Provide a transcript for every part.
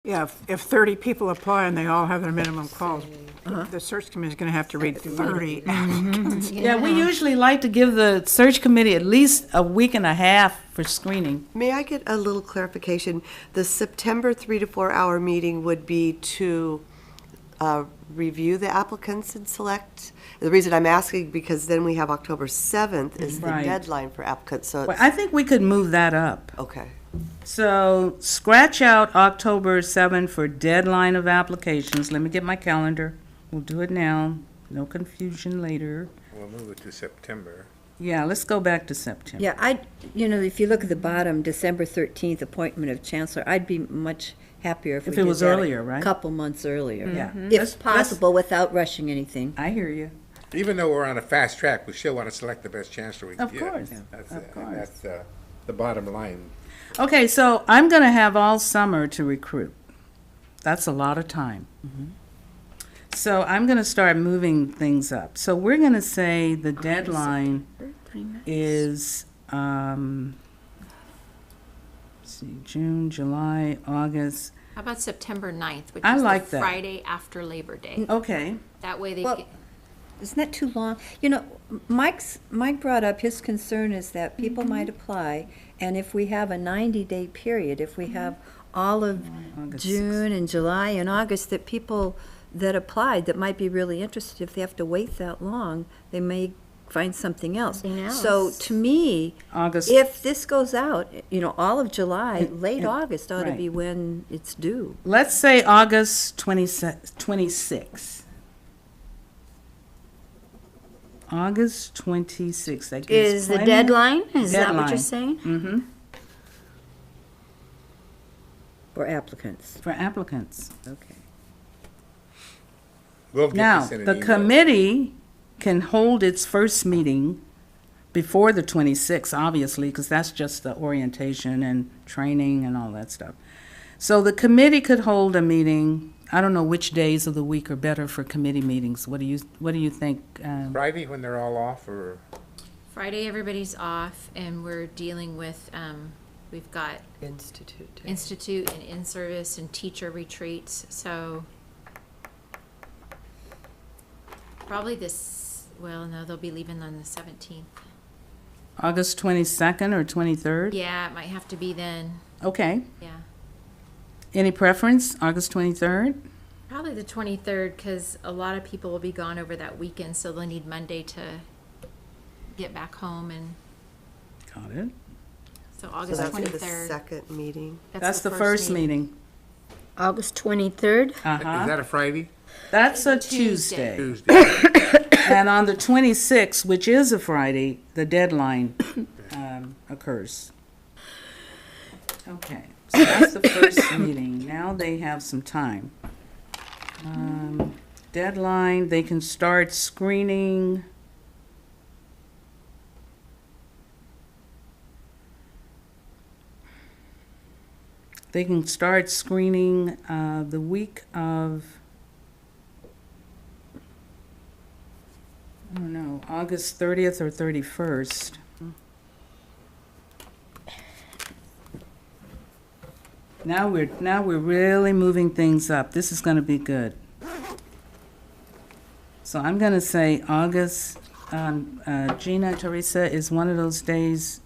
Yeah, if 30 people apply and they all have their minimum calls, the search committee is going to have to read 30 applicants. Yeah, we usually like to give the search committee at least a week and a half for screening. May I get a little clarification? The September 3 to 4 hour meeting would be to review the applicants and select? The reason I'm asking, because then we have October 7th is the Right. deadline for applicants, so Well, it's, I think we could move that up. okay. So scratch out October 7th for deadline of applications. Let me get my calendar. We'll do it now. No confusion later. We'll move it to September. Yeah, let's go back to September. Yeah, if you look at the bottom, December 13th, appointment of chancellor, I'd be much happier if we If did it was that earlier, right? a couple months earlier. Yeah. If possible, without rushing anything. I hear you. Even though we're on a fast track, we still want to select the best chancellor we can Of get. course, That's, of course. That's the bottom line. Okay, so I'm going to have all summer to recruit. That's a lot of time. So I'm going to start moving things up. So we're going to say the deadline is, let's see, June, July, August. How about September 9th, which I is like the that. Friday after Labor Day? Okay, That way they Well, get, Isn't that too long? Mike brought up, his concern is that people might apply, and if we have a 90-day period, if we have all of August June and July and August, that people that applied that might be really interested, if they have to wait that long, they may find something else. Something So else. to me, August. if this goes out, all of July, late and- August ought to right. be when it's due. Let's say August 26. August 26. That gives Is the plenty- deadline? Is that what Deadline. you're saying? Mm-hmm, For applicants. for applicants. Okay. We'll get Now, this in an the email. committee can hold its first meeting before the 26th, obviously, because that's just the orientation and training and all that stuff. So the committee could hold a meeting. I don't know which days of the week are better for committee meetings. What do you think? Friday when they're all off, or Friday, everybody's off, and we're dealing with, we've got Institute Day. institute and in-service and teacher retreats, so probably no, they'll be leaving on the 17th. August 22nd or 23rd? Yeah, it might have to be then, Okay. yeah. Any preference? August 23rd? Probably the 23rd, because a lot of people will be gone over that weekend, so they'll need Monday to get back home, and Got it. so So August that's the 23rd. second meeting. That's the first meeting. August 23rd? is Uh-huh. that a Friday? That's a Tuesday. Tuesday. Tuesday. And on the 26th, which is a Friday, the deadline occurs. Okay, so that's the first meeting. Now they have some time. Deadline, they can start screening. They can start screening the week of, I don't know, August 30th or 31st. Now we're really moving things up. This is going to be good. So I'm going to say August, Gina, Teresa, is one of those days.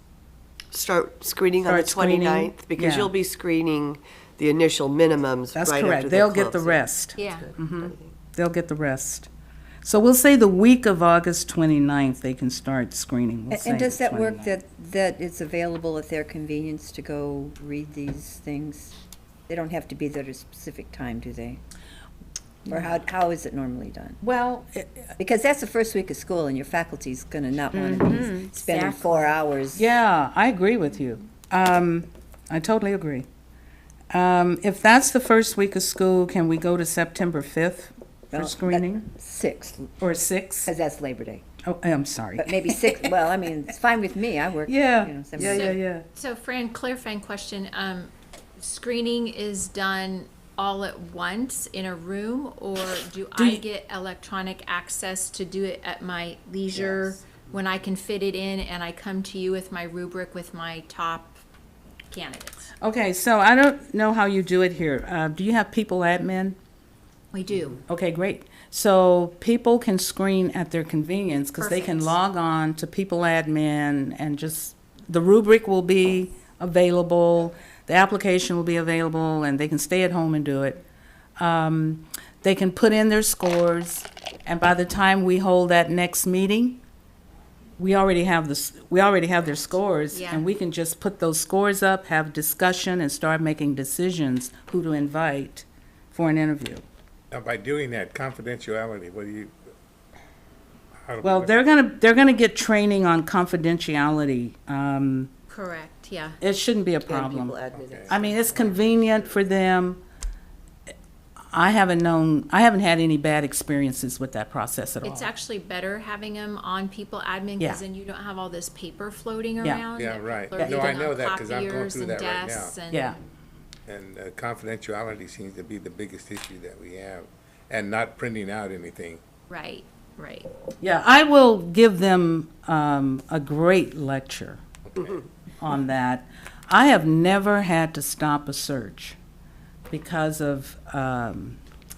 Start screening on the Start screening, 29th, because yeah. you'll be screening the initial minimums That's right correct. after they They'll get the close. rest. Yeah. They'll get the rest. So we'll say the week of August 29th, they can start screening. We'll say And does the that work 29th. that it's available at their convenience to go read these things? They don't have to be there at a specific time, do they? Or how is it normally done? Well, Because that's the first week of school, and your faculty's gonna not wanna be spending 4 hours. yeah, I agree with you. I totally agree. If that's the first week of school, can we go to September 5th for Well, screening? 6th, Or 6th? because that's Labor Day. Oh, I'm sorry. But maybe 6, well, I mean, it's fine with me, I work, Yeah, seven yeah, days. yeah. So Fran, clarifying question, screening is done all at once in a room, or do Do I you- get electronic access to do it at my leisure when I can fit it in, and I come to you with my rubric with my top candidates? Okay, so I don't know how you do it here. Do you have people admin? We do. Okay, great. So people can screen at their convenience because they can Perfect. log on to people admin and just, the rubric will be available, the application will be available, and they can stay at home and do it. They can put in their scores, and by the time we hold that next meeting, we already have their scores, Yeah. and we can just put those scores up, have discussion, and start making decisions who to invite for an interview. Now, by doing that, confidentiality, how do we- Well, they're gonna get training on confidentiality. Correct, yeah. It shouldn't be a And problem. people admin. I mean, it's convenient for them. I haven't had any bad experiences with that process at all. It's actually better having them on people admin, Yeah. because then you don't have all this paper floating Yeah. around. Yeah, that right. people are No, I leaving know on that 'cause I'm going copiers through and that right desks now. and- Yeah, And confidentiality seems to be the biggest issue that we have, and not printing out anything. Right, right. yeah, I will give them a great lecture Okay. on that. I have never had to stop a search because of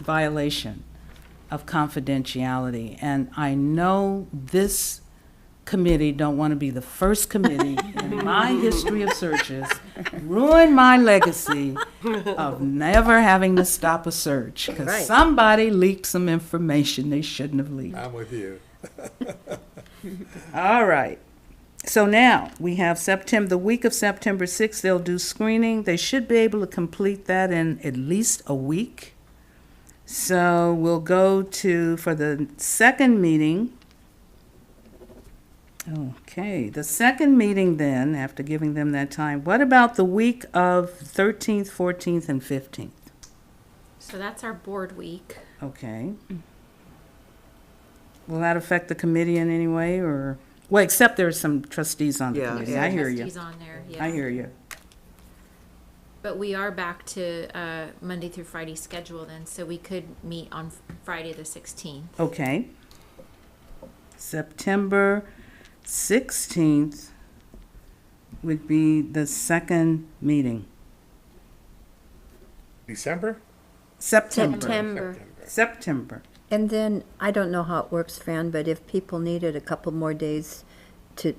violation of confidentiality. And I know this committee don't want to be the first committee in my history of searches, ruin my legacy of never having to stop a search because Right. somebody leaked some information they shouldn't have leaked. I'm with you. All right. So now we have the week of September 6th, they'll do screening. They should be able to complete that in at least a week. So we'll go for the second meeting. Okay, the second meeting then, after giving them that time, what about the week of 13th, 14th, and 15th? So that's our board week. Okay. Will that affect the committee in any way, or, well, except there's some trustees on the Yeah. committee, There's I some hear you. trustees on there, yeah. I hear you. But we are back to Monday through Friday schedule then, so we could meet on Friday the 16th. Okay. September 16th would be the second meeting. December? September. September. And then, I don't know how it works, Fran, but if people needed a couple more days to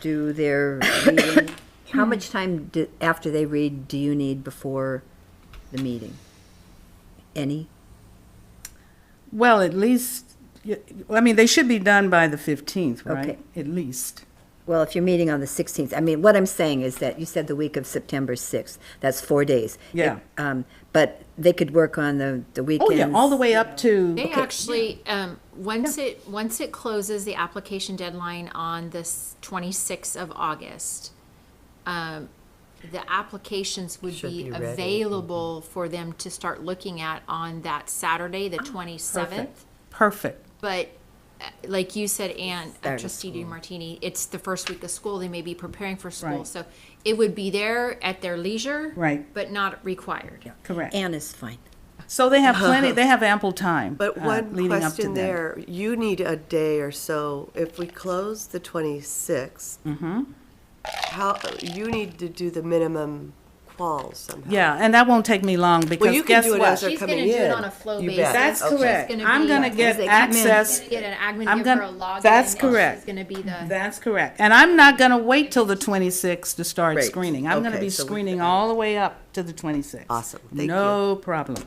do their reading, how much time after they read do you need before the meeting? Any? Well, at least, I mean, they should be done by the 15th, right? Okay. At least. Well, if you're meeting on the 16th, I mean, what I'm saying is that you said the week of September 6th, that's 4 days. Yeah. But they could work on the Oh, weekends. yeah, all the way up to, They actually, once it closes the application deadline on this 26th of August, the applications would Should be be ready. available for them to start looking at on that Saturday, the 27th. perfect. But like you said, Ann, Start of Trustee DiMartini, it's the first week of school. They may be preparing for school. Right. So it would be there at their leisure. Right. But not required. Correct. Ann is fine. So they have they have ample time. But one leading up to question then. there, you need a day or so, if we close the 26th, how, you need to do the minimum quals somehow. Yeah, and that won't take me long Well, because you can guess do it what? as they're She's coming gonna in. do it on a flow You basis. bet. That's Okay. correct. She's I'm gonna be- get As they come in. access. Get an admin, I'm give gonna- her a login. that's and correct. She's gonna be the. That's correct. And I'm not going to wait till the 26th to start Great. screening. I'm going to Okay, be so we- screening all the way up to the 26th. Awesome. Thank No problem.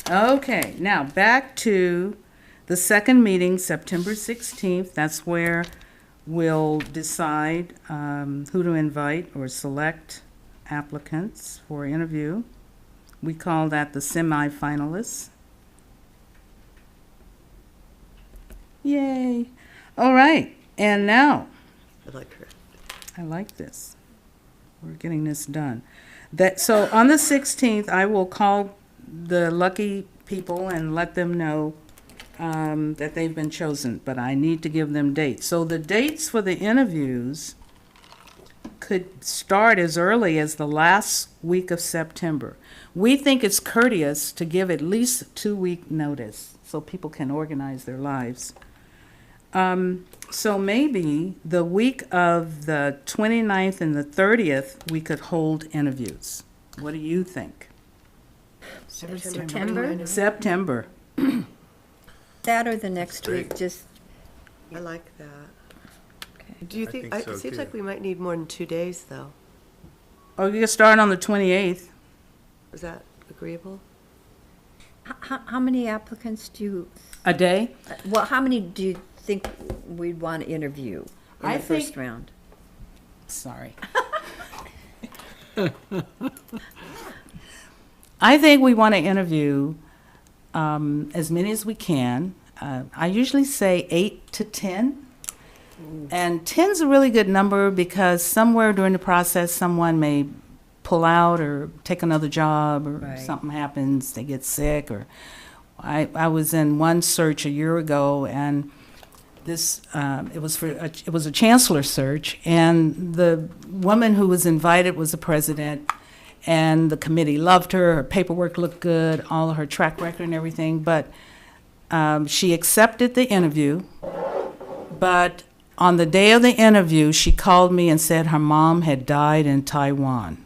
Okay, now back to the second meeting, September 16th. That's where we'll decide who to invite or select applicants for interview. We call that the semifinalists. Yay. All right, and now, I like her. I like this. We're getting this done. So on the 16th, I will call the lucky people and let them know that they've been chosen, but I need to give them dates. So the dates for the interviews could start as early as the last week of September. We think it's courteous to give at least a 2-week notice so people can organize their lives. So maybe the week of the 29th and the 30th, we could hold interviews. What do you think? September? September. That or the next week, just, I like that. okay. Do you I think, think so, it seems too. like we might need more than 2 days, though. Oh, you can start on the 28th. Is that agreeable? How many applicants do you, A day? well, how many do you think we'd want to interview in I the first think- round? Sorry. I think we want to interview as many as we can. I usually say 8 to 10. And 10's a really good number because somewhere during the process, someone may pull out or take another job or Right. something happens, they get sick or I was in one search a year ago and this it was a chancellor search and the woman who was invited was the president and the committee loved her paperwork looked good, all of her track record and everything, but she accepted the interview, but on the day of the interview she called me and said her mom had died in Taiwan.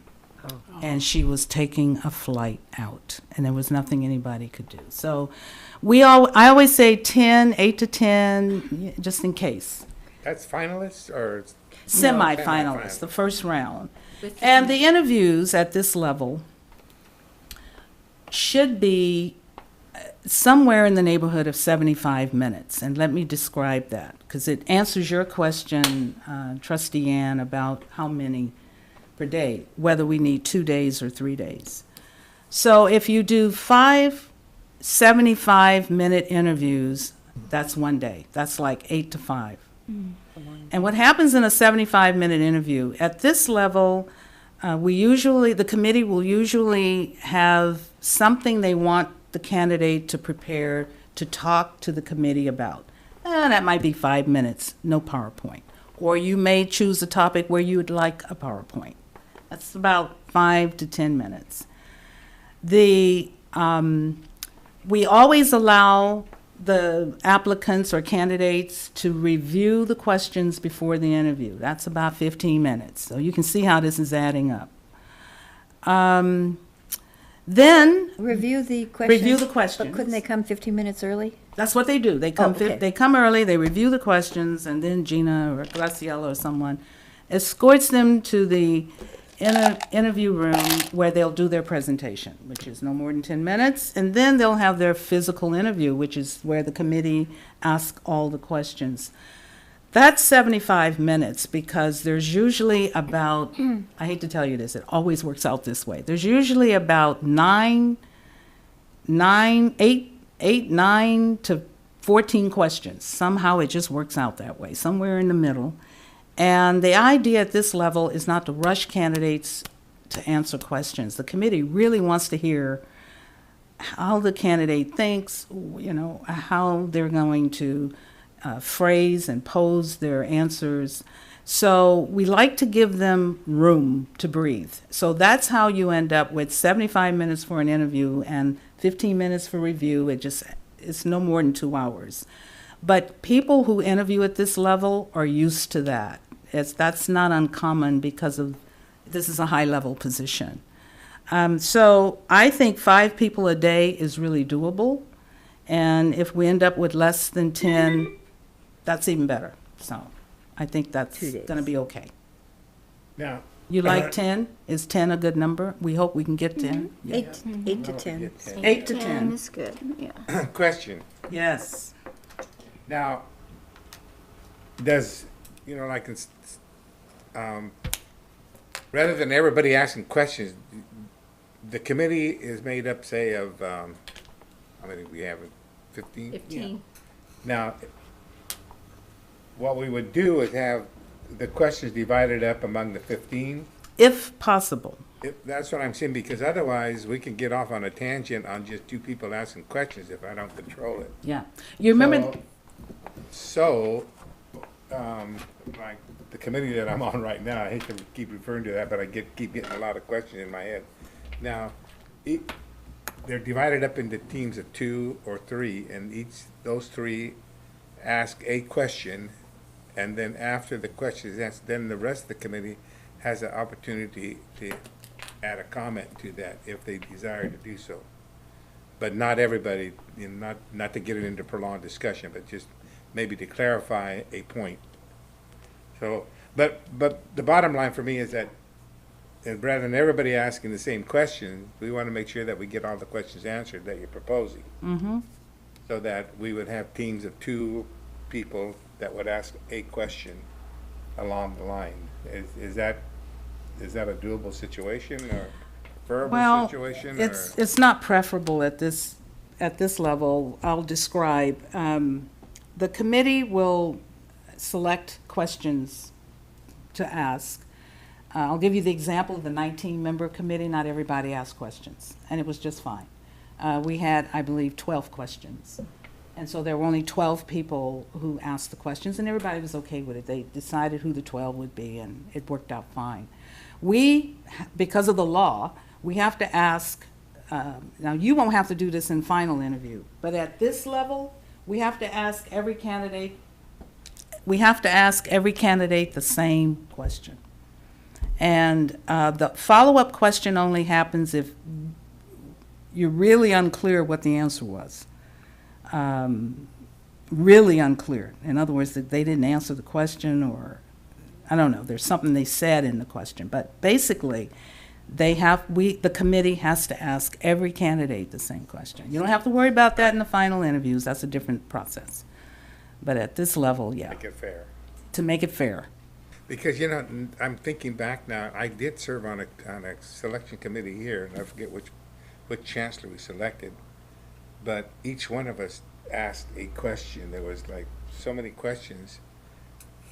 And she was taking a flight out, and there was nothing anybody could do. So I always say 10, 8 to 10, just in case. That's finalists or? Semi-finalists, the first round. With And the interviews at this level should be somewhere in the neighborhood of 75 minutes. And let me describe that, because it answers your question, Trustee Ann, about how many per day, whether we need 2 days or 3 days. So if you do 5 75-minute interviews, that's 1 day. That's like 8 to 5. And what happens in a 75-minute interview, at this level, the committee will usually have something they want the candidate to prepare to talk to the committee about. That might be 5 minutes, no PowerPoint. Or you may choose a topic where you would like a PowerPoint. That's about 5 to 10 minutes. We always allow the applicants or candidates to review the questions before the interview. That's about 15 minutes. So you can see how this is adding up. Then Review the questions? review the questions. But couldn't they come 15 minutes early? That's what they do. They come, okay. they come early, they review the questions, and then Gina or Graciela or someone escorts them to the interview room where they'll do their presentation, which is no more than 10 minutes, and then they'll have their physical interview, which is where the committee asks all the questions. That's 75 minutes because there's usually about, I hate to tell you this, it always works out this way. There's usually about 9 to 14 questions. Somehow it just works out that way, somewhere in the middle. And the idea at this level is not to rush candidates to answer questions. The committee really wants to hear how the candidate thinks, how they're going to phrase and pose their answers. So we like to give them room to breathe. So that's how you end up with 75 minutes for an interview and 15 minutes for review. It's no more than 2 hours. But people who interview at this level are used to that. That's not uncommon because this is a high-level position. So I think 5 people a day is really doable. And if we end up with less than 10, that's even better. So I think that's 2 days. going to be okay. Now. You like 10? Is 10 a good number? We hope we can get 10. Yeah. 8 to 10. 8 to 10. is good, yeah. Question. Yes. Now, does, rather than everybody asking questions, the committee is made up, say, of, how many we have, 15? 15. Now, what we would do is have the questions divided up among the 15. If possible. That's what I'm saying, because otherwise we can get off on a tangent on just 2 people asking questions if I don't control it. Yeah. You remember, So, like the committee that I'm on right now, I hate to keep referring to that, but I keep getting a lot of questions in my head. Now, they're divided up into teams of 2 or 3, and those 3 ask a question, and then after the question is asked, then the rest of the committee has an opportunity to add a comment to that if they desire to do so. But not everybody, you know, not to get it into prolonged discussion, but just maybe to clarify a point. So, but the bottom line for me is that, and rather than everybody asking the same question, we want to make sure that we get all the questions answered that you're proposing. Mm-hmm. So that we would have teams of 2 people that would ask a question along the line. Is that a doable situation or preferable Well, situation? it's not preferable at this level. I'll describe. The committee will select questions to ask. I'll give you the example of the 19-member committee. Not everybody asked questions, and it was just fine. We had, I believe, 12 questions. And so there were only 12 people who asked the questions, and everybody was okay with it. They decided who the 12 would be, and it worked out fine. We, because of the law, we have to ask, now you won't have to do this in final interview, but at this level, we have to ask every candidate the same question. And the follow-up question only happens if you're really unclear what the answer was. Really unclear. In other words, that they didn't answer the question, or I don't know, there's something they said in the question. But basically, the committee has to ask every candidate the same question. You don't have to worry about that in the final interviews. That's a different process. But at this level, yeah. Make it fair. To make it fair. Because, you know, I'm thinking back now, I did serve on a selection committee here, and I forget which chancellor we selected, but each one of us asked a question. There was like so many questions,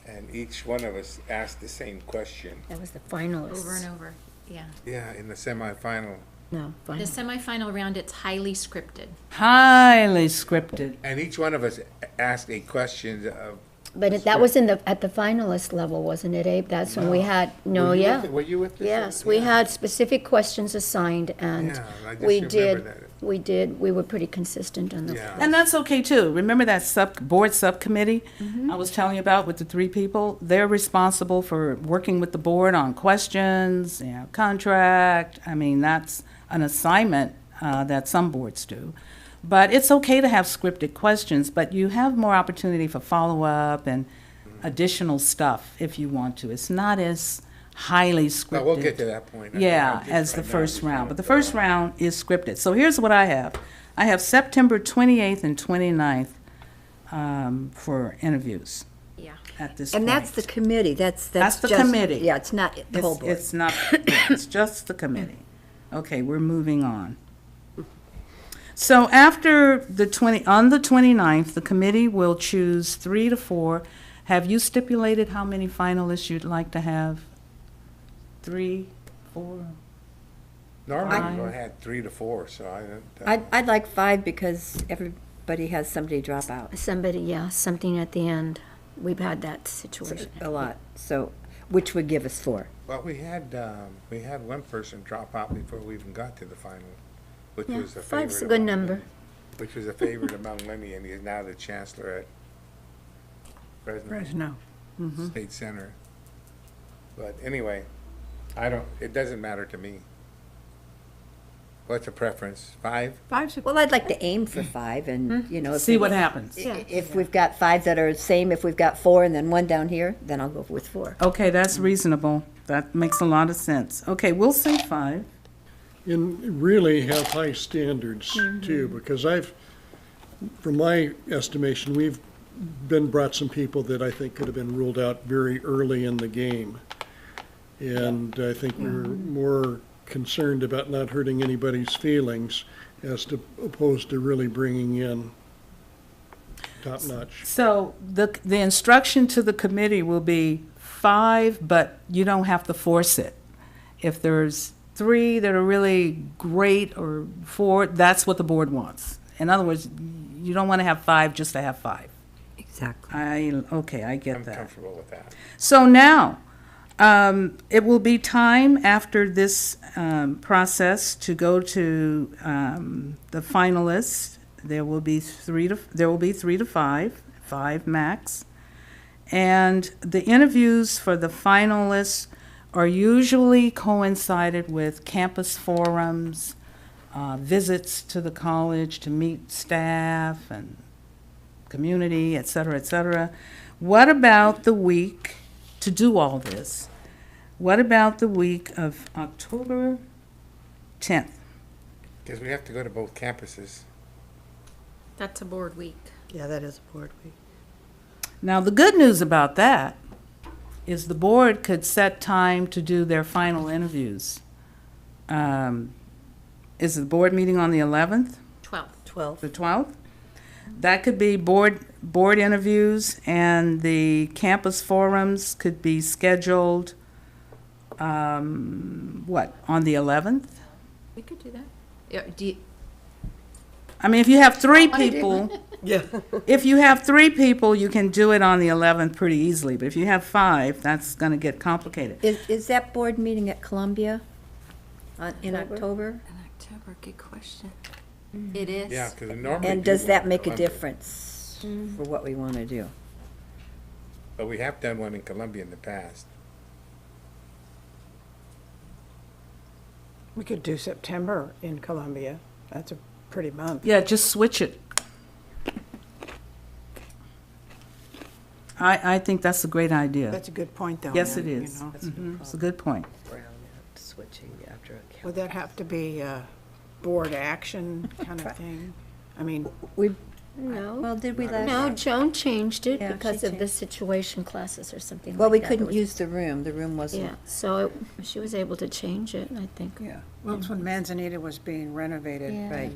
and each one of us asked the same question. That was the finalists. Over and over, yeah. Yeah, in the semifinal. No, The final. semifinal round, it's highly scripted. Highly scripted. And each one of us asked a question of. But that was at the finalist level, wasn't it, Abe? That's when we had, Were you with this? Yes, we had specific questions assigned, and Yeah, I just we remember that. we were pretty consistent on the. Yeah. And that's okay too. Remember that board subcommittee I was telling you about with the 3 people? They're responsible for working with the board on questions, contract. I mean, that's an assignment that some boards do. But it's okay to have scripted questions, but you have more opportunity for follow-up and additional stuff if you want to. It's not as highly scripted. No, we'll get to that point. Yeah, as the first round. But the first round is scripted. So here's what I have. I have September 28th and 29th for interviews Yeah. at this point. And that's the committee, that's That's the just- committee. Yeah, it's not the whole board. It's not, it's just the committee. Okay, we're moving on. So after on the 29th, the committee will choose 3 to 4. Have you stipulated how many finalists you'd like to have? 3, 4? Normally, we had 3 to 4, so I'd like 5 because everybody has somebody drop out. Somebody, something at the end. We've had that situation. A lot, so, which would give us 4. Well, we had one person drop out before we even got to the final, which Yeah, was a favorite. 5's a good among number. Lenny, which was a favorite among Lenny, and he is now the chancellor at Fresno Fresno. State Center. But anyway, it doesn't matter to me. What's a preference? 5? 5's Well, I'd like to aim for 5, and, if See what happens. If we've got 5 that are the same, if we've got 4 and then 1 down here, then I'll go with 4. Okay, that's reasonable. That makes a lot of sense. Okay, we'll say 5. And really have high standards too, because from my estimation, we've brought some people that I think could have been ruled out very early in the game. And I think we're more concerned about not hurting anybody's feelings opposed to really bringing in top-notch. So the instruction to the committee will be 5, but you don't have to force it. If there's 3 that are really great or 4, that's what the board wants. In other words, you don't want to have 5 just to have 5. Exactly. I get I'm that. comfortable with that. So now, it will be time after this process to go to the finalists. There will be 3 to 5 5 max. And the interviews for the finalists are usually coincided with campus forums, visits to the college to meet staff and community, et cetera, et cetera. What about the week to do all this? What about the week of October 10th? Because we have to go to both campuses. That's a board week. Yeah, that is a board week. Now, the good news about that is the board could set time to do their final interviews. Is the board meeting on the 11th, 12th. 12. the 12th? That could be board interviews, and the campus forums could be scheduled, on the 11th? We could do that. Yeah, do you, I mean, if you have 3 people, Yeah. if you have 3 people, you can do it on the 11th pretty easily. But if you have 5, that's going to get complicated. Is that board meeting at Columbia in October? in October, good question. It is. Yeah, because normally. And do does one that in make a Columbia, difference for what we want to do? But we have done one in Columbia in the past. We could do September in Columbia. That's a pretty month. Yeah, just switch it. I think that's a great idea. That's a good point, though. Yes, it Ann, you is. know. It's a good point. Switching after a Would that have to be a board action kind of thing? I mean, No. Well, did we last? No, Joan changed it Yeah, because she of the situation classes or something Well, like we that. It couldn't was- use the room. The room wasn't. Yeah, so she was able to change it, I think. Yeah. well, it's when Manzanita was being renovated. Yeah. Right.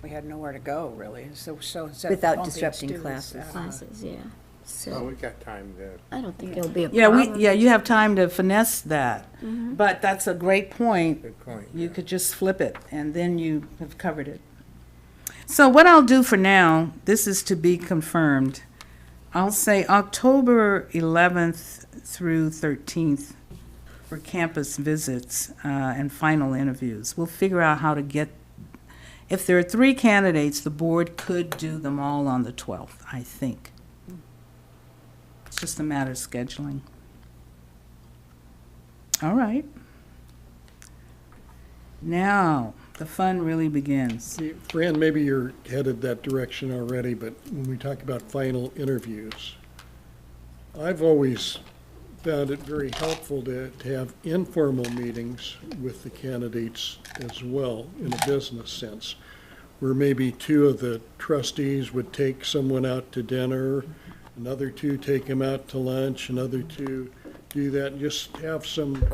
We had nowhere to go, really. So instead of Without bumping disrupting students, classes. Classes, yeah. So So we got time to. I don't think it'll be a Yeah, problem. you have time to finesse that. But that's a great point. Good point. You yeah. could just flip it, and then you have covered it. So what I'll do for now, this is to be confirmed. I'll say October 11th through 13th for campus visits and final interviews. We'll figure out how to get, if there are 3 candidates, the board could do them all on the 12th, I think. It's just a matter of scheduling. All right. Now, the fun really begins. See, Fran, maybe you're headed that direction already, but when we talk about final interviews, I've always found it very helpful to have informal meetings with the candidates as well, in a business sense, where maybe 2 of the trustees would take someone out to dinner, another 2 take them out to lunch, another 2 do that, and just have some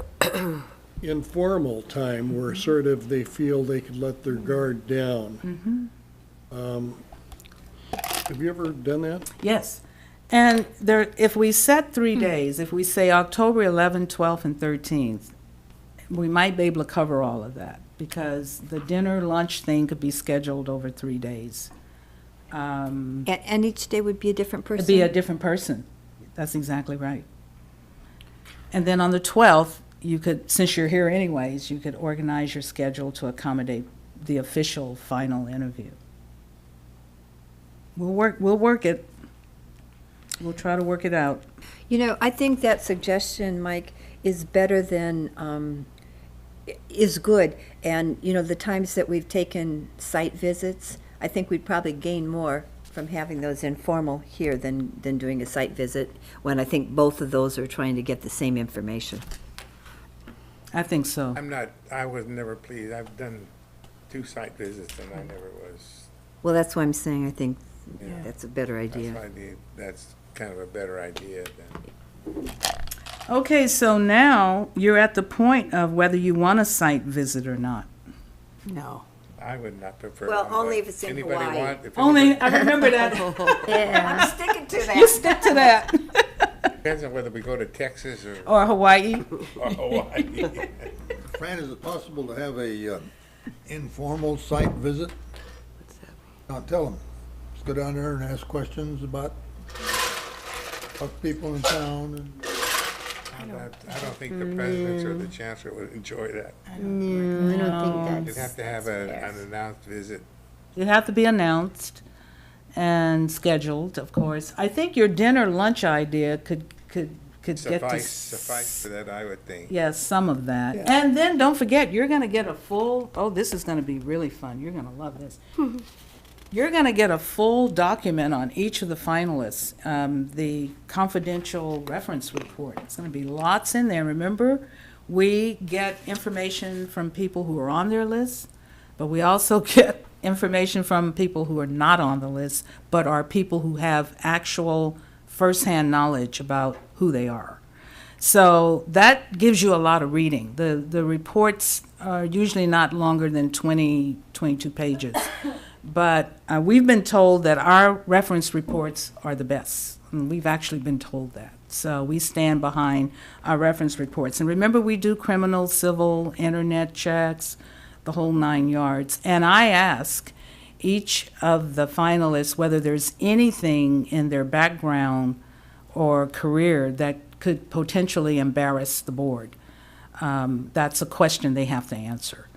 informal time where sort of they feel they could let their guard down. Have you ever done that? Yes. And there, if we set 3 days, if we say October 11th, 12th, and 13th, we might be able to cover all of that, because the dinner, lunch thing could be scheduled over 3 days. And each day would be a different person? It'd be a different person. That's exactly right. And then on the 12th, you could, since you're here anyways, you could organize your schedule to accommodate the official final interview. We'll work it. We'll try to work it out. You know, I think that suggestion, Mike, is better than, is good. And, you know, the times that we've taken site visits, I think we'd probably gain more from having those informal here than doing a site visit, when I think both of those are trying to get the same information. I think so. I was never pleased. I've done 2 site visits and I never was. Well, that's why I'm saying I think Yeah. that's a better That's idea. why that's kind of a better idea than. Okay, so now you're at the point of whether you want a site visit or not. no. I would not prefer. Well, one, only but if it's in anybody Hawaii. want- if Only, anybody- I remember that. Yeah. Sticking to You stick to that. Depends on whether we go to Texas or Or Hawaii. Hawaii. Fran, is it possible to have a informal site visit? Now, tell them, just go down there and ask questions about people in town and. I don't think the presidents or the chancellor would enjoy that. No, I don't think You'd that's. have to have an announced visit. It have to be announced, and scheduled, of course. I think your dinner lunch idea could get to. Suffice for that, I would think. Yes, some of that. And then don't forget, you're going to get a full, oh, this is going to be really fun. You're going to love this. You're going to get a full document on each of the finalists, the confidential reference report. It's going to be lots in there. Remember, we get information from people who are on their list, but we also get information from people who are not on the list, but are people who have actual firsthand knowledge about who they are. So that gives you a lot of reading. The reports are usually not longer than 20, 22 pages. But we've been told that our reference reports are the best. And we've actually been told that. So we stand behind our reference reports. And remember, we do criminal, civil, internet checks, the whole 9 yards. And I ask each of the finalists whether there's anything in their background or career that could potentially embarrass the board. That's a question they have to answer.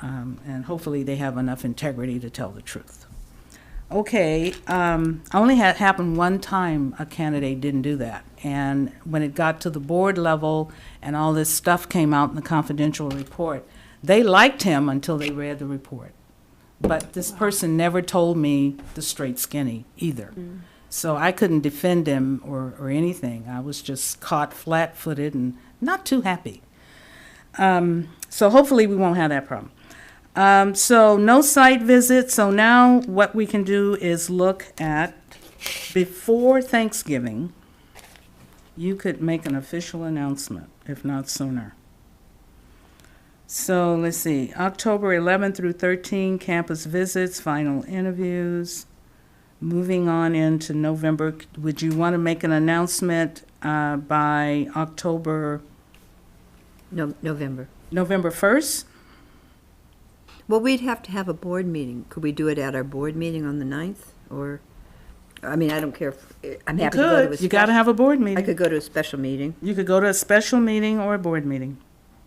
And hopefully they have enough integrity to tell the truth. Okay, only had happened one time a candidate didn't do that. And when it got to the board level and all this stuff came out in the confidential report, they liked him until they read the report. But this person never told me the straight skinny either. So I couldn't defend him or anything. I was just caught flat-footed and not too happy. So hopefully we won't have that problem. So no site visit. So now what we can do is look at, before Thanksgiving, you could make an official announcement, if not sooner. So let's see, October 11 through 13, campus visits, final interviews. Moving on into November, would you want to make an announcement by October? No, November. November 1st? Well, we'd have to have a board meeting. Could we do it at our board meeting on the 9th? Or, I mean, I don't care if, I'm happy to go to a You could. You got to have a board I meeting. could go to a special meeting. You could go to a special meeting or a board meeting,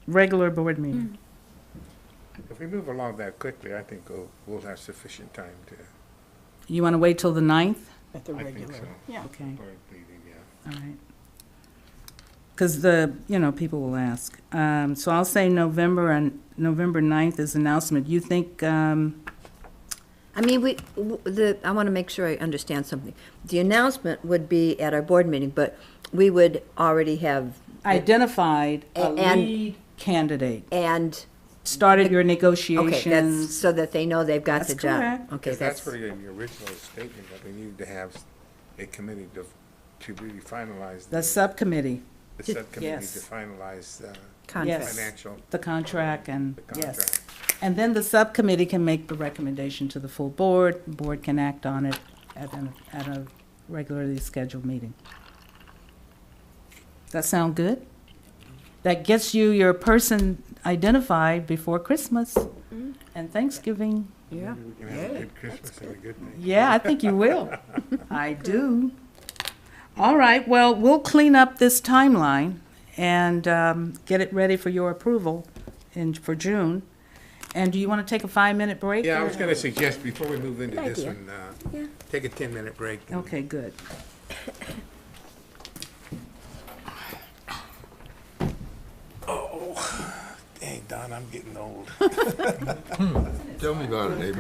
regular board meeting. If we move along that quickly, I think we'll have sufficient time to, You want to wait till the 9th? At the I think regular. so. Yeah. Okay, Board meeting, yeah. all right. Because people will ask. So I'll say November, and November 9th is announcement. You think, I mean, I want to make sure I understand something. The announcement would be at our board meeting, but we would already have. identified a And- lead candidate, And, started your okay, negotiations. that's so that they know they've got That's the job. correct. Okay, Because that's that's, for your original statement, that we need to have a committee to really finalize. The subcommittee, The subcommittee yes. to finalize contract. Yes. financial, the contract, and, the yes. contract. And then the subcommittee can make the recommendation to the full board. The board can act on it at a regularly scheduled meeting. That sound good? That gets you your person identified before Christmas and Thanksgiving. Yeah. Maybe we can have a good Christmas and a good thing. Yeah, I think you will. I do. All right, well, we'll clean up this timeline and get it ready for your approval for June. And do you want to take a 5-minute break? Yeah, I or- was gonna suggest, before we move into Good this idea. one, take a 10-minute break. and- Okay, good. Dang, Don, I'm getting old. Tell me about it, Abe.